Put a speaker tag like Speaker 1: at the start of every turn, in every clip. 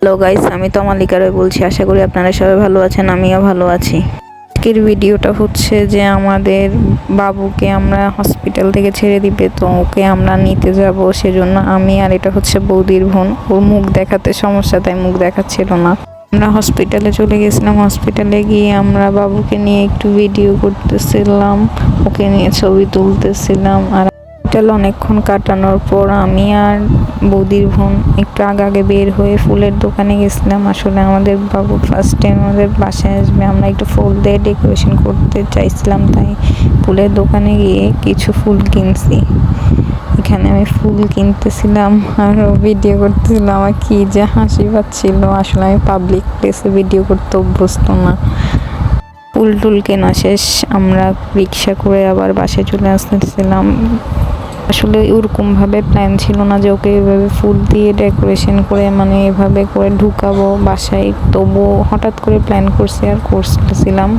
Speaker 1: Hello guys, আমি তো মালিকা রয় বলছি। আশা করি আপনারা সবাই ভালো আছেন, আমিও ভালো আছি। আজকের ভিডিওটা হচ্ছে যে আমাদের বাবুকে আমরা হসপিটাল থেকে ছেড়ে দিবে, তো ওকে আমরা নিতে যাব। সেজন্য আমি আর এটা হচ্ছে বৌদির বোন, ওর মুখ দেখাতে সমস্যা, তাই মুখ দেখাচ্ছিল না। আমরা হসপিটালে চলে গেছিলাম। হসপিটালে গিয়ে আমরা বাবুকে নিয়ে একটু ভিডিও করতেছিলাম, ওকে নিয়ে ছবি তুলতেছিলাম। আর হসপিটাল অনেকক্ষণ কাটানোর পর আমি আর বৌদির বোন একটু আগে বের হয়ে ফুলের দোকানে গেছিলাম। আসলে আমাদের বাবু ফার্স্ট টাইম আমাদের বাসায় আসবে, আমরা একটু ফুল দিয়ে ডেকোরেশন করতে চাইছিলাম, তাই ফুলের দোকানে গিয়ে কিছু ফুল কিনছি। এখানে আমি ফুল কিনতেছিলাম আর ভিডিও করতেছিলাম। আমার কি যে হাসি পাচ্ছিল, আসলে আমি পাবলিক প্লেসে ভিডিও করতে অভ্যস্ত না। ফুল টুল কেনা শেষ, আমরা রিক্সা করে আবার বাসায় চলে আসতেছিলাম। আসলে ওরকমভাবে প্ল্যান ছিল না যে ওকে এভাবে ফুল দিয়ে ডেকোরেশন করে মানে এভাবে করে ঢুকাবো বাসায়, তবুও হঠাৎ করে প্ল্যান করছি আর করতেছিলাম।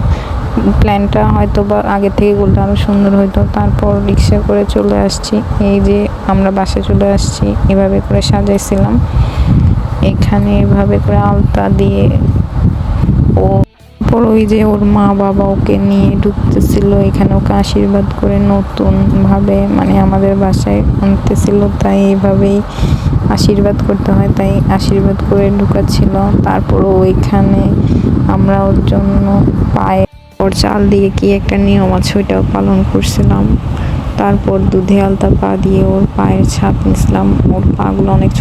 Speaker 1: প্ল্যানটা হয়তো বা আগে থেকে করলে আরও সুন্দর হতো। তারপর রিক্সা করে চলে আসছি, এই যে আমরা বাসায় চলে আসছি। এভাবে করে সাজাইছিলাম, এখানে এভাবে করে আলতা দিয়ে। ওই যে ওর মা বাবা ওকে নিয়ে ঢুকতেছিল, এখানে ওকে আশীর্বাদ করে নতুন ভাবে মানে আমাদের বাসায় আনতেছিল, তাই এইভাবেই আশীর্বাদ করতে হয়, তাই আশীর্বাদ করে ঢুকাচ্ছিল। তারপর ওইখানে আমরা ওর জন্য পায়ে ওর চাল দিয়ে কি একটা নিয়ম আছে, ওইটাও পালন করছিলাম। তারপর দুধে আলতা পা দিয়ে ওর পায়ের ছাপ নিছিলাম। ওর পাগুলো অনেক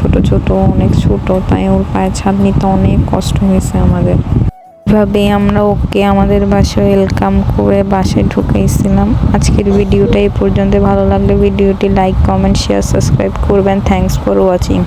Speaker 1: ছোট, তাই ওর পায়ের ছাপ নিতে অনেক কষ্ট হয়েছে আমাদের। এভাবে আমরা ওকে আমাদের বাসায় ওয়েলকাম করে বাসায় ঢুকাইছিলাম। আজকের ভিডিওটা এই পর্যন্ত। ভালো লাগলে ভিডিওটি লাইক, কমেন্ট, শেয়ার, সাবস্ক্রাইব করবেন। Thanks for watching.